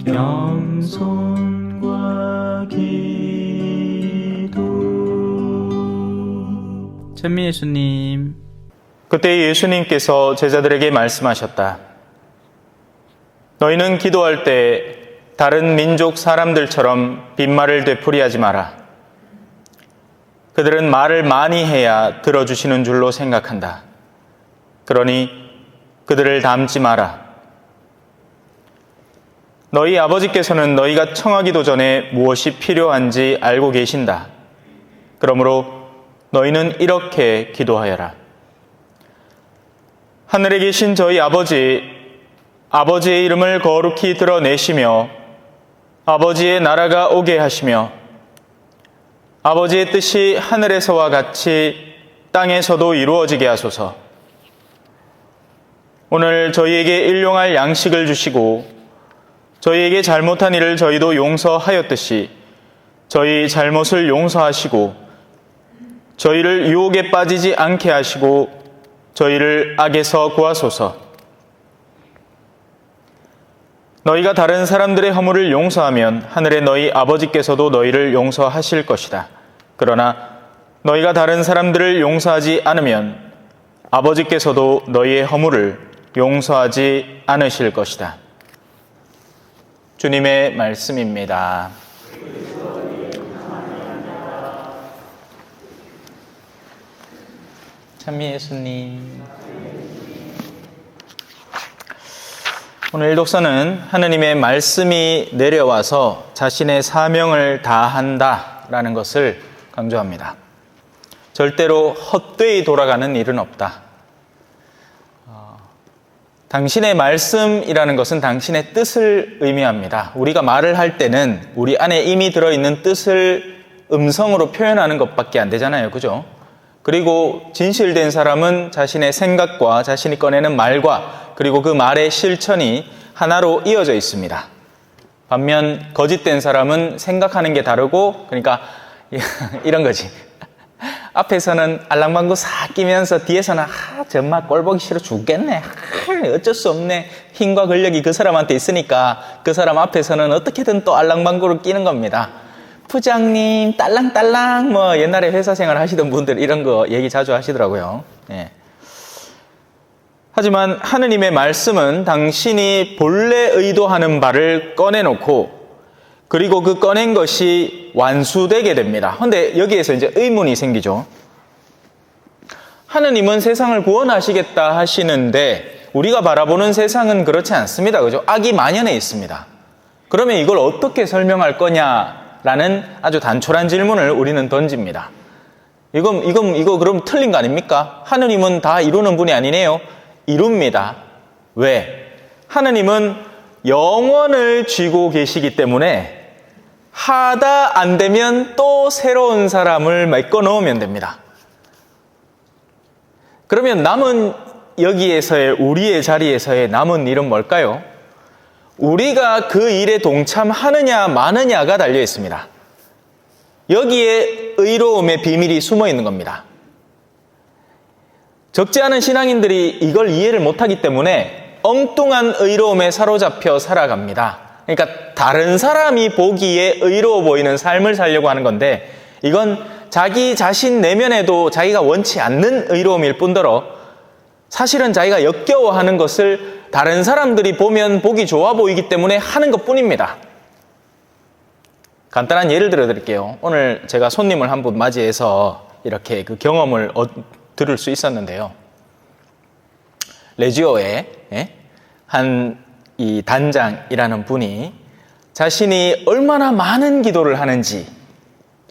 겸손과 기도. 찬미 예수님. 그때 예수님께서 제자들에게 말씀하셨다. 너희는 기도할 때 다른 민족 사람들처럼 빈말을 되풀이하지 마라. 그들은 말을 많이 해야 들어주시는 줄로 생각한다. 그러니 그들을 닮지 마라. 너희 아버지께서는 너희가 청하기도 전에 무엇이 필요한지 알고 계신다. 그러므로 너희는 이렇게 기도하여라. 하늘에 계신 저희 아버지의 이름을 거룩히 드러내시며 아버지의 나라가 오게 하시며 아버지의 뜻이 하늘에서와 같이 땅에서도 이루어지게 하소서. 오늘 저희에게 일용할 양식을 주시고 저희에게 잘못한 일을 저희도 용서하였듯이 저희 잘못을 용서하시고 저희를 유혹에 빠지지 않게 하시고 저희를 악에서 구하소서. 너희가 다른 사람들의 허물을 용서하면 하늘의 너희 아버지께서도 너희를 용서하실 것이다. 그러나 너희가 다른 사람들을 용서하지 않으면 아버지께서도 너희의 허물을 용서하지 않으실 것이다. 주님의 말씀입니다. 찬미 예수님. 오늘 독서는 하느님의 말씀이 내려와서 자신의 사명을 다한다라는 것을 강조합니다. 절대로 헛되이 돌아가는 일은 없다. 당신의 말씀이라는 것은 당신의 뜻을 의미합니다. 우리가 말을 할 때는 우리 안에 이미 들어있는 뜻을 음성으로 표현하는 것밖에 안 되잖아요. 그죠? 그리고 진실된 사람은 자신의 생각과 자신이 꺼내는 말과 그리고 그 말의 실천이 하나로 이어져 있습니다. 반면 거짓된 사람은 생각하는 게 다르고, 그러니까 이런 거지. 앞에서는 알랑방구 싹 끼면서 뒤에서는 정말 꼴보기 싫어 죽겠네. 어쩔 수 없네. 힘과 근력이 그 사람한테 있으니까 그 사람 앞에서는 어떻게든 또 알랑방구를 끼는 겁니다. 부장님 딸랑딸랑 뭐 옛날에 회사 생활 하시던 분들 이런 거 얘기 자주 하시더라고요. 예. 하지만 하느님의 말씀은 당신이 본래 의도하는 바를 꺼내놓고 그리고 그 꺼낸 것이 완수되게 됩니다. 그런데 여기에서 이제 의문이 생기죠. 하느님은 세상을 구원하시겠다 하시는데 우리가 바라보는 세상은 그렇지 않습니다. 그죠? 악이 만연해 있습니다. 그러면 이걸 어떻게 설명할 거냐라는 아주 단촐한 질문을 우리는 던집니다. 이거 그럼 틀린 거 아닙니까? 하느님은 다 이루는 분이 아니네요. 이룹니다. 왜? 하느님은 영원을 쥐고 계시기 때문에 하다 안 되면 또 새로운 사람을 메꿔 넣으면 됩니다. 그러면 남은 여기에서의 우리의 자리에서의 남은 일은 뭘까요? 우리가 그 일에 동참하느냐 마느냐가 달려 있습니다. 여기에 의로움의 비밀이 숨어 있는 겁니다. 적지 않은 신앙인들이 이걸 이해를 못하기 때문에 엉뚱한 의로움에 사로잡혀 살아갑니다. 그러니까 다른 사람이 보기에 의로워 보이는 삶을 살려고 하는 건데 이건 자기 자신 내면에도 자기가 원치 않는 의로움일 뿐더러 사실은 자기가 역겨워하는 것을 다른 사람들이 보면 보기 좋아 보이기 때문에 하는 것뿐입니다. 간단한 예를 들어 드릴게요. 오늘 제가 손님을 한 분 맞이해서 이렇게 그 경험을 들을 수 있었는데요. 레지오의 한 이 단장이라는 분이 자신이 얼마나 많은 기도를 하는지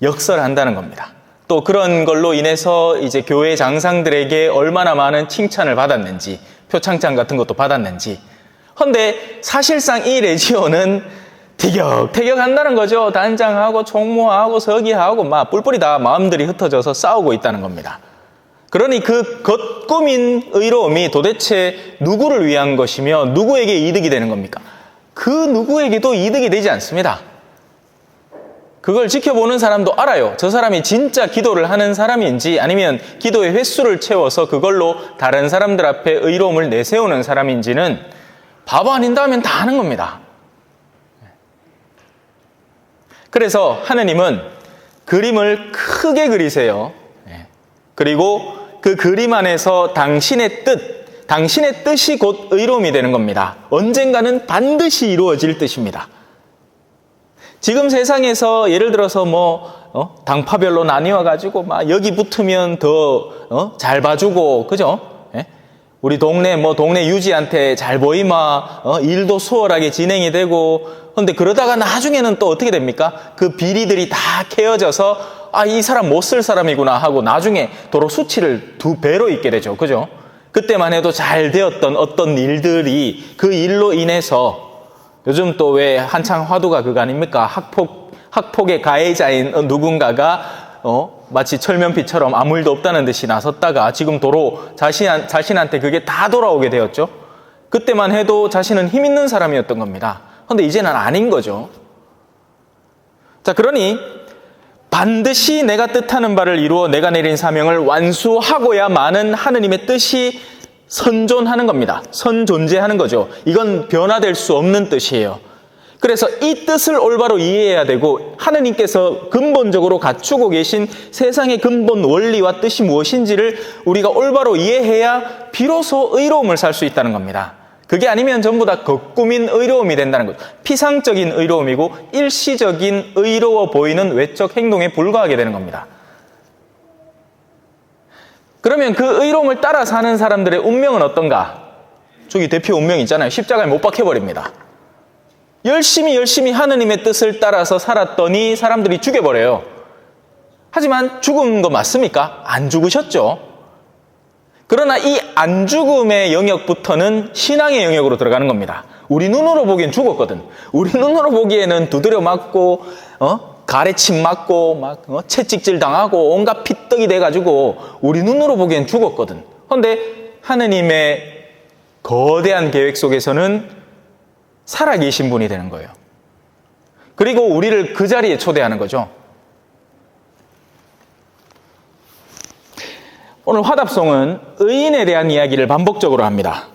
역설한다는 겁니다. 또 그런 걸로 인해서 이제 교회 장상들에게 얼마나 많은 칭찬을 받았는지, 표창장 같은 것도 받았는지. 그런데 사실상 이 레지오는 티격태격 한다는 거죠. 단장하고 총무하고 서기하고 막 뿔뿔이 다 마음들이 흩어져서 싸우고 있다는 겁니다. 그러니 그 겉꾸민 의로움이 도대체 누구를 위한 것이며 누구에게 이득이 되는 겁니까? 그 누구에게도 이득이 되지 않습니다. 그걸 지켜보는 사람도 알아요. 저 사람이 진짜 기도를 하는 사람인지 아니면 기도의 횟수를 채워서 그걸로 다른 사람들 앞에 의로움을 내세우는 사람인지는 바보 아닌다 하면 다 아는 겁니다. 그래서 하느님은 그림을 크게 그리세요. 그리고 그 그림 안에서 당신의 뜻이 곧 의로움이 되는 겁니다. 언젠가는 반드시 이루어질 뜻입니다. 지금 세상에서 예를 들어서 당파별로 나뉘어가지고 막 여기 붙으면 더 잘 봐주고, 그죠? 우리 동네 유지한테 잘 보이마, 일도 수월하게 진행이 되고, 근데 그러다가 나중에는 또 어떻게 됩니까? 그 비리들이 다 캐어져서 이 사람 못 쓸 사람이구나 하고 나중에 도로 수치를 2배로 입게 되죠. 그죠? 그때만 해도 잘 되었던 어떤 일들이 그 일로 인해서 요즘 또 왜 한창 화두가 그거 아닙니까? 학폭의 가해자인 누군가가 마치 철면피처럼 아무 일도 없다는 듯이 나섰다가 지금 도로 자신한테 그게 다 돌아오게 되었죠. 그때만 해도 자신은 힘 있는 사람이었던 겁니다. 그런데 이제는 아닌 거죠. 자, 그러니 반드시 내가 뜻하는 바를 이루어 내가 내린 사명을 완수하고야만은 하느님의 뜻이 선존하는 겁니다. 선존재하는 거죠. 이건 변화될 수 없는 뜻이에요. 그래서 이 뜻을 올바로 이해해야 되고 하느님께서 근본적으로 갖추고 계신 세상의 근본 원리와 뜻이 무엇인지를 우리가 올바로 이해해야 비로소 의로움을 살 수 있다는 겁니다. 그게 아니면 전부 다 겉꾸민 의로움이 된다는 거죠. 피상적인 의로움이고 일시적인 의로워 보이는 외적 행동에 불과하게 되는 겁니다. 그러면 그 의로움을 따라 사는 사람들의 운명은 어떤가? 저기 대표 운명이 있잖아요. 십자가에 못 박혀버립니다. 열심히 하느님의 뜻을 따라서 살았더니 사람들이 죽여버려요. 하지만 죽은 거 맞습니까? 안 죽으셨죠. 그러나 이 안 죽음의 영역부터는 신앙의 영역으로 들어가는 겁니다. 우리 눈으로 보기엔 죽었거든. 우리 눈으로 보기에는 두드려 맞고 가래침 맞고 채찍질 당하고 온갖 피떡이 돼가지고 우리 눈으로 보기엔 죽었거든. 그런데 하느님의 거대한 계획 속에서는 살아계신 분이 되는 거예요. 그리고 우리를 그 자리에 초대하는 거죠. 오늘 화답송은 의인에 대한 이야기를 반복적으로 합니다.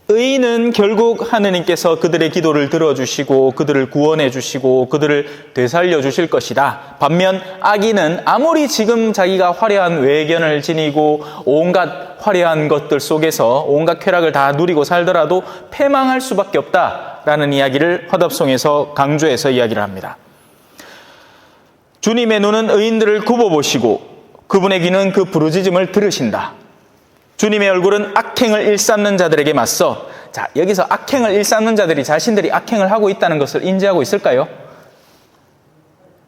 의인은 결국 하느님께서 그들의 기도를 들어주시고 그들을 구원해 주시고 그들을 되살려 주실 것이다. 반면 악인은 아무리 지금 자기가 화려한 외견을 지니고 온갖 화려한 것들 속에서 온갖 쾌락을 다 누리고 살더라도 패망할 수밖에 없다라는 이야기를 화답송에서 강조해서 이야기를 합니다. 주님의 눈은 의인들을 굽어보시고 그분의 귀는 그 부르짖음을 들으신다. 주님의 얼굴은 악행을 일삼는 자들에게 맞서, 자, 여기서 악행을 일삼는 자들이 자신들이 악행을 하고 있다는 것을 인지하고 있을까요?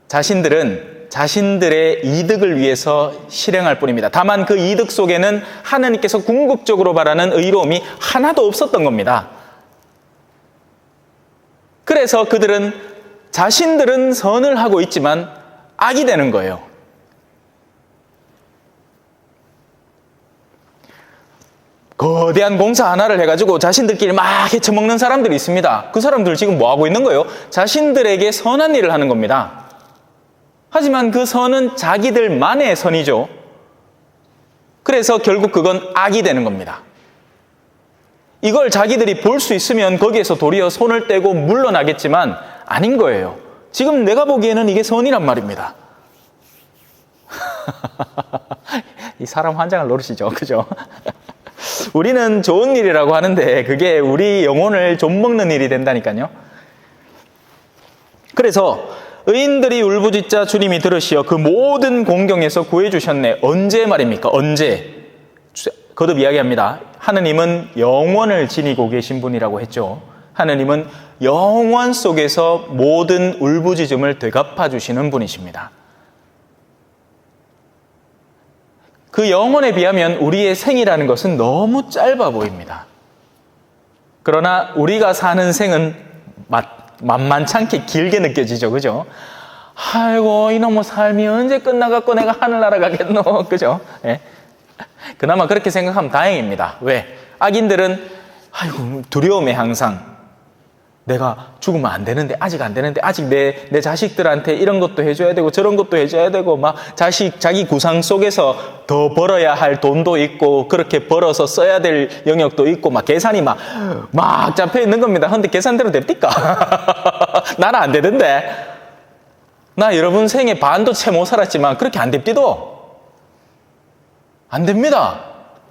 자신들은 자신들의 이득을 위해서 실행할 뿐입니다. 다만 그 이득 속에는 하느님께서 궁극적으로 바라는 의로움이 하나도 없었던 겁니다. 그래서 그들은 자신들은 선을 하고 있지만 악이 되는 거예요. 거대한 공사 하나를 해가지고 자신들끼리 막 헤쳐먹는 사람들이 있습니다. 그 사람들 지금 뭐 하고 있는 거예요? 자신들에게 선한 일을 하는 겁니다. 하지만 그 선은 자기들만의 선이죠. 그래서 결국 그건 악이 되는 겁니다. 이걸 자기들이 볼 수 있으면 거기에서 도리어 손을 떼고 물러나겠지만 아닌 거예요. 지금 내가 보기에는 이게 선이란 말입니다. 이 사람 환장을 노리시죠, 그죠? 우리는 좋은 일이라고 하는데 그게 우리 영혼을 좀먹는 일이 된다니까요. 그래서 의인들이 울부짖자 주님이 들으시어 그 모든 공경에서 구해주셨네. 언제 말입니까? 언제? 거듭 이야기합니다. 하느님은 영원을 지니고 계신 분이라고 했죠. 하느님은 영원 속에서 모든 울부짖음을 되갚아 주시는 분이십니다. 그 영혼에 비하면 우리의 생이라는 것은 너무 짧아 보입니다. 그러나 우리가 사는 생은 만만찮게 길게 느껴지죠. 그죠? 아이고, 이놈의 삶이 언제 끝나갖고 내가 하늘나라 가겠노. 그죠? 예. 그나마 그렇게 생각하면 다행입니다. 왜? 악인들은 아이고, 두려움에 항상 내가 죽으면 안 되는데, 아직 안 되는데, 아직 내 자식들한테 이런 것도 해줘야 되고, 저런 것도 해줘야 되고, 자기 구상 속에서 더 벌어야 할 돈도 있고, 그렇게 벌어서 써야 될 영역도 있고, 계산이 막 잡혀 있는 겁니다. 근데 계산대로 됩니까? 나는 안 되던데. 나 여러분 생에 반도 채 못 살았지만 그렇게 안 됩디도. 안 됩니다.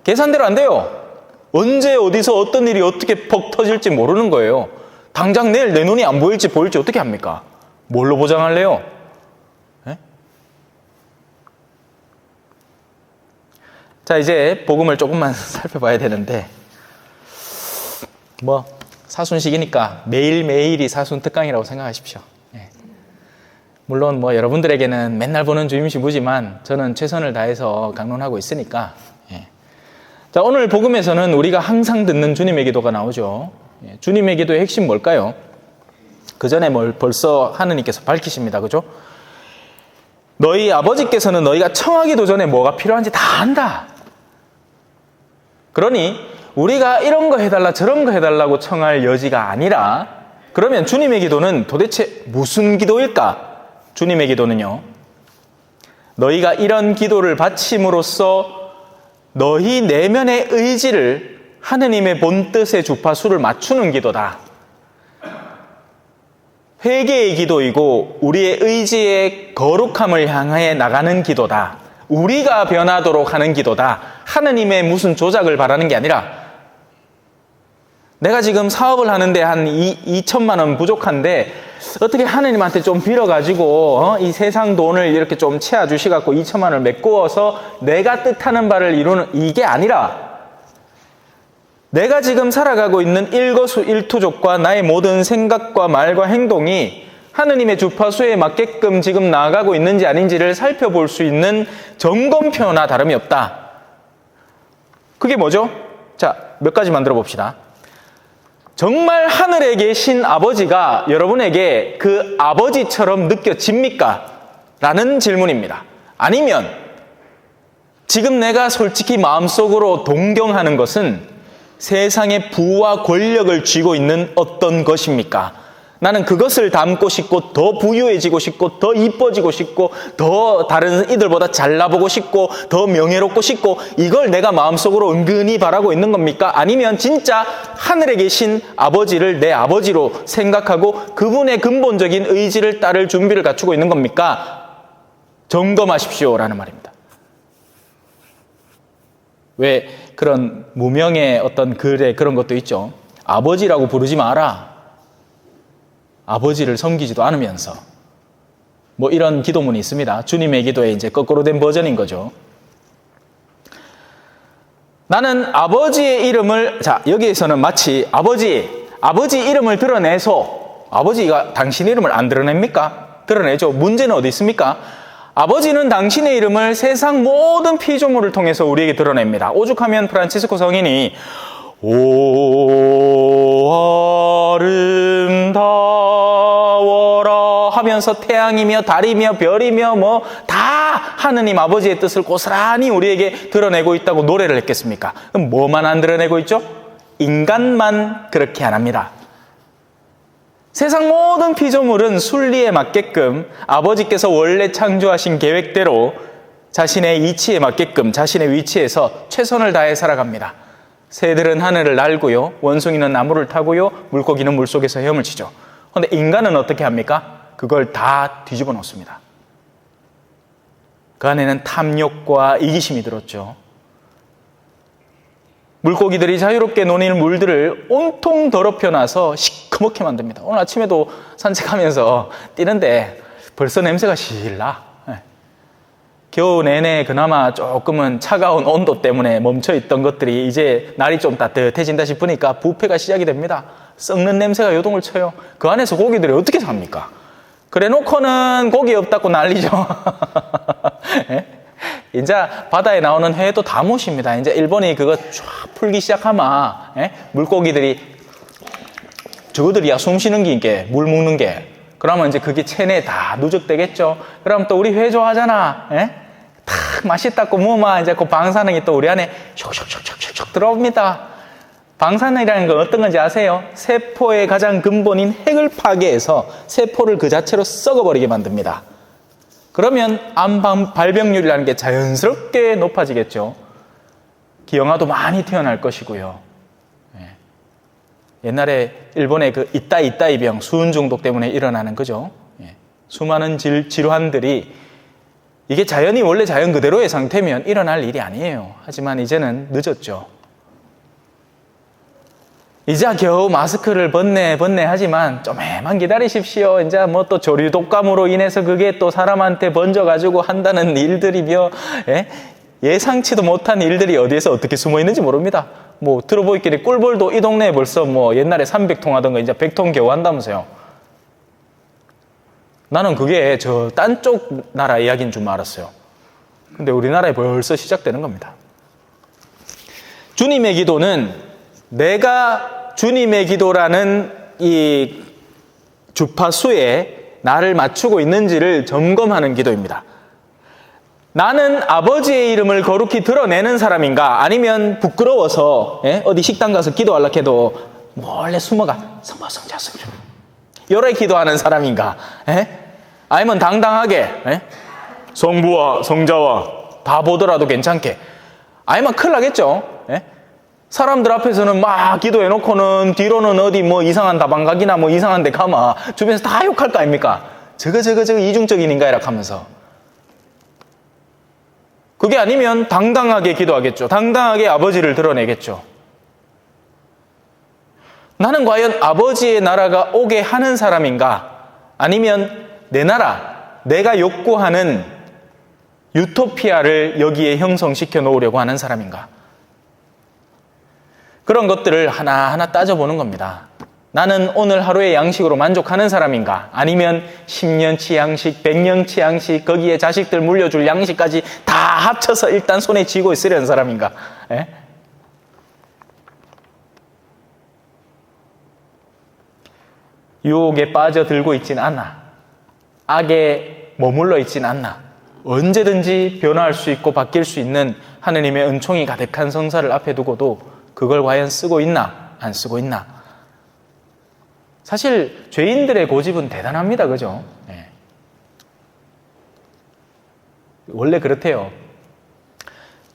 계산대로 안 돼요. 언제 어디서 어떤 일이 어떻게 퍽 터질지 모르는 거예요. 당장 내일 내 눈이 안 보일지 보일지 어떻게 합니까? 뭘로 보장할래요? 네? 자, 이제 복음을 조금만 살펴봐야 되는데 뭐 사순식이니까 매일매일이 사순 특강이라고 생각하십시오. 네. 물론 뭐 여러분들에게는 맨날 보는 주임신부지만 저는 최선을 다해서 강론하고 있으니까. 예. 자, 오늘 복음에서는 우리가 항상 듣는 주님의 기도가 나오죠. 예. 주님의 기도의 핵심 뭘까요? 그 전에 벌써 하느님께서 밝히십니다. 그죠? 너희 아버지께서는 너희가 청하기도 전에 뭐가 필요한지 다 안다. 그러니 우리가 이런 거 해달라 저런 거 해달라고 청할 여지가 아니라, 그러면 주님의 기도는 도대체 무슨 기도일까? 주님의 기도는요, 너희가 이런 기도를 바침으로써 너희 내면의 의지를 하느님의 본뜻의 주파수를 맞추는 기도다. 회개의 기도이고 우리의 의지의 거룩함을 향해 나가는 기도다. 우리가 변하도록 하는 기도다. 하느님의 무슨 조작을 바라는 게 아니라, 내가 지금 사업을 하는데 한 2천만 원 부족한데 어떻게 하느님한테 좀 빌어가지고 이 세상 돈을 이렇게 좀 채워주시갖고 2천만 원을 메꾸어서 내가 뜻하는 바를 이루는, 이게 아니라 내가 지금 살아가고 있는 일거수일투족과 나의 모든 생각과 말과 행동이 하느님의 주파수에 맞게끔 지금 나아가고 있는지 아닌지를 살펴볼 수 있는 점검표나 다름이 없다. 그게 뭐죠? 자, 몇 가지 만들어 봅시다. 정말 하늘에 계신 아버지가 여러분에게 그 아버지처럼 느껴집니까? 라는 질문입니다. 아니면 지금 내가 솔직히 마음속으로 동경하는 것은 세상의 부와 권력을 쥐고 있는 어떤 것입니까? 나는 그것을 담고 싶고 더 부유해지고 싶고 더 이뻐지고 싶고 더 다른 이들보다 잘나보고 싶고 더 명예롭고 싶고, 이걸 내가 마음속으로 은근히 바라고 있는 겁니까? 아니면 진짜 하늘에 계신 아버지를 내 아버지로 생각하고 그분의 근본적인 의지를 따를 준비를 갖추고 있는 겁니까? 점검하십시오라는 말입니다. 왜 그런 무명의 어떤 글에 그런 것도 있죠. 아버지라고 부르지 마라. 아버지를 섬기지도 않으면서. 뭐 이런 기도문이 있습니다. 주님의 기도에 이제 거꾸로 된 버전인 거죠. 나는 아버지의 이름을, 자, 여기에서는 마치 아버지 이름을 드러내서, 아버지가 당신의 이름을 안 드러냅니까? 드러내죠. 문제는 어디 있습니까? 아버지는 당신의 이름을 세상 모든 피조물을 통해서 우리에게 드러냅니다. 오죽하면 프란치스코 성인이 오 아름다워라 하면서 태양이며 달이며 별이며 뭐 다 하느님 아버지의 뜻을 고스란히 우리에게 드러내고 있다고 노래를 했겠습니까? 그럼 뭐만 안 드러내고 있죠? 인간만 그렇게 안 합니다. 세상 모든 피조물은 순리에 맞게끔 아버지께서 원래 창조하신 계획대로 자신의 이치에 맞게끔 자신의 위치에서 최선을 다해 살아갑니다. 새들은 하늘을 날고요, 원숭이는 나무를 타고요, 물고기는 물속에서 헤엄을 치죠. 그런데 인간은 어떻게 합니까? 그걸 다 뒤집어 놓습니다. 그 안에는 탐욕과 이기심이 들었죠. 물고기들이 자유롭게 노는 물들을 온통 더럽혀 놔서 시커멓게 만듭니다. 오늘 아침에도 산책하면서 뛰는데 벌써 냄새가 실나. 겨우 내내 그나마 조금은 차가운 온도 때문에 멈춰있던 것들이 이제 날이 좀 따뜻해진다 싶으니까 부패가 시작이 됩니다. 썩는 냄새가 요동을 쳐요. 그 안에서 고기들이 어떻게 삽니까? 그래 놓고는 고기 없다고 난리죠. 이제 바다에 나오는 회도 다 못입니다. 이제 일본이 그거 쫙 풀기 시작하면 물고기들이 저거들이야 숨 쉬는 게 물 먹는 게, 그러면 이제 그게 체내에 다 누적되겠죠. 그럼 또 우리 회 좋아하잖아. 탁 맛있다고 뭐만 이제 그 방사능이 또 우리 안에 슉슉슉슉슉 들어옵니다. 방사능이라는 건 어떤 건지 아세요? 세포의 가장 근본인 핵을 파괴해서 세포를 그 자체로 썩어버리게 만듭니다. 그러면 암 발병률이라는 게 자연스럽게 높아지겠죠. 기형아도 많이 태어날 것이고요. 옛날에 일본의 그 이따이 병, 수은 중독 때문에 일어나는 거죠. 수많은 질환들이 이게 자연이 원래 자연 그대로의 상태면 일어날 일이 아니에요. 하지만 이제는 늦었죠. 이제 겨우 마스크를 벗네 하지만 좀만 기다리십시오. 이제 뭐 또 조류 독감으로 인해서 그게 또 사람한테 번져가지고 한다는 일들이며, 예상치도 못한 일들이 어디에서 어떻게 숨어 있는지 모릅니다. 뭐 들어보기끼리 꿀벌도 이 동네에 벌써 뭐 옛날에 300통 하던 거 이제 100통 겨우 한다면서요. 나는 그게 저 딴 쪽 나라 이야기인 줄 알았어요. 근데 우리나라에 벌써 시작되는 겁니다. 주님의 기도는 내가 주님의 기도라는 이 주파수에 나를 맞추고 있는지를 점검하는 기도입니다. 나는 아버지의 이름을 거룩히 드러내는 사람인가? 아니면 부끄러워서 어디 식당 가서 기도하려고 해도 몰래 숨어가 성부 성자 성자 요래 기도하는 사람인가? 아니면 당당하게 성부와 성자와 다 보더라도 괜찮게, 아니면 큰일 나겠죠. 사람들 앞에서는 막 기도해놓고는 뒤로는 어디 뭐 이상한 다방각이나 뭐 이상한 데 가마 주변에서 다 욕할 거 아닙니까? 저거 이중적인 인간이라 하면서. 그게 아니면 당당하게 기도하겠죠. 당당하게 아버지를 드러내겠죠. 나는 과연 아버지의 나라가 오게 하는 사람인가? 아니면 내 나라, 내가 욕구하는 유토피아를 여기에 형성시켜 놓으려고 하는 사람인가? 그런 것들을 하나하나 따져보는 겁니다. 나는 오늘 하루의 양식으로 만족하는 사람인가? 아니면 10년치 양식, 100년치 양식, 거기에 자식들 물려줄 양식까지 다 합쳐서 일단 손에 쥐고 있으려는 사람인가? 유혹에 빠져들고 있진 않아. 악에 머물러 있진 않나. 언제든지 변화할 수 있고 바뀔 수 있는 하느님의 은총이 가득한 성사를 앞에 두고도 그걸 과연 쓰고 있나 안 쓰고 있나. 사실 죄인들의 고집은 대단합니다. 그죠? 원래 그렇대요.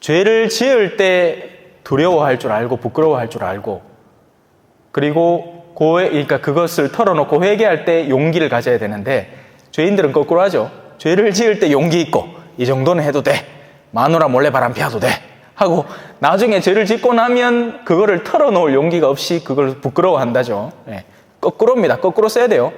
죄를 지을 때 두려워할 줄 알고 부끄러워할 줄 알고, 그리고 그러니까 그것을 털어놓고 회개할 때 용기를 가져야 되는데, 죄인들은 거꾸로 하죠. 죄를 지을 때 용기 있고 이 정도는 해도 돼, 마누라 몰래 바람 피워도 돼 하고, 나중에 죄를 짓고 나면 그거를 털어놓을 용기가 없이 그걸 부끄러워한다죠. 거꾸로입니다. 거꾸로 써야 돼요.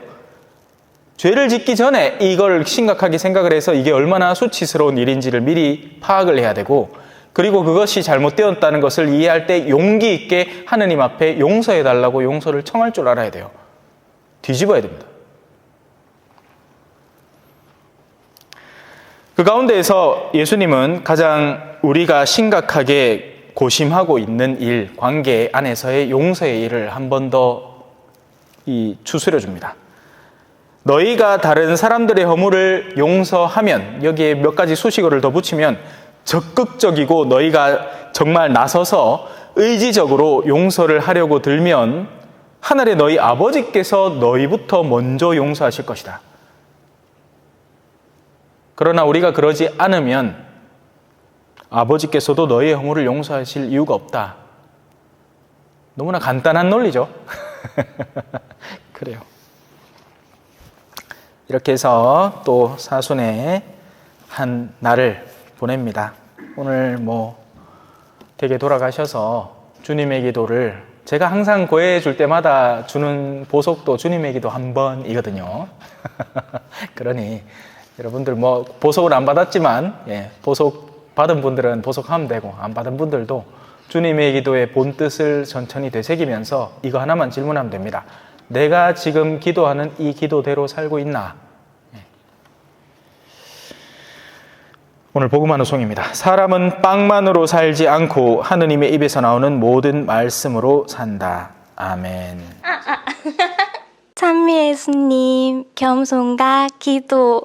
죄를 짓기 전에 이걸 심각하게 생각을 해서 이게 얼마나 수치스러운 일인지를 미리 파악을 해야 되고, 그리고 그것이 잘못되었다는 것을 이해할 때 용기 있게 하느님 앞에 용서해달라고 용서를 청할 줄 알아야 돼요. 뒤집어야 됩니다. 그 가운데에서 예수님은 가장 우리가 심각하게 고심하고 있는 일, 관계 안에서의 용서의 일을 한 번 더 추스려 줍니다. 너희가 다른 사람들의 허물을 용서하면, 여기에 몇 가지 수식어를 더 붙이면 적극적이고 너희가 정말 나서서 의지적으로 용서를 하려고 들면 하늘의 너희 아버지께서 너희부터 먼저 용서하실 것이다. 그러나 우리가 그러지 않으면 아버지께서도 너희의 허물을 용서하실 이유가 없다. 너무나 간단한 논리죠. 그래요. 이렇게 해서 또 사순의 한 날을 보냅니다. 오늘 댁에 돌아가셔서 주님의 기도를, 제가 항상 고해해 줄 때마다 주는 보석도 주님의 기도 한 번이거든요. 그러니 여러분들 보석을 안 받았지만, 보석 받은 분들은 보석하면 되고, 안 받은 분들도 주님의 기도의 본 뜻을 천천히 되새기면서 이거 하나만 질문하면 됩니다. 내가 지금 기도하는 이 기도대로 살고 있나? 오늘 복음하는 송입니다. 사람은 빵만으로 살지 않고 하느님의 입에서 나오는 모든 말씀으로 산다. 아멘. 찬미 예수님, 겸손과 기도.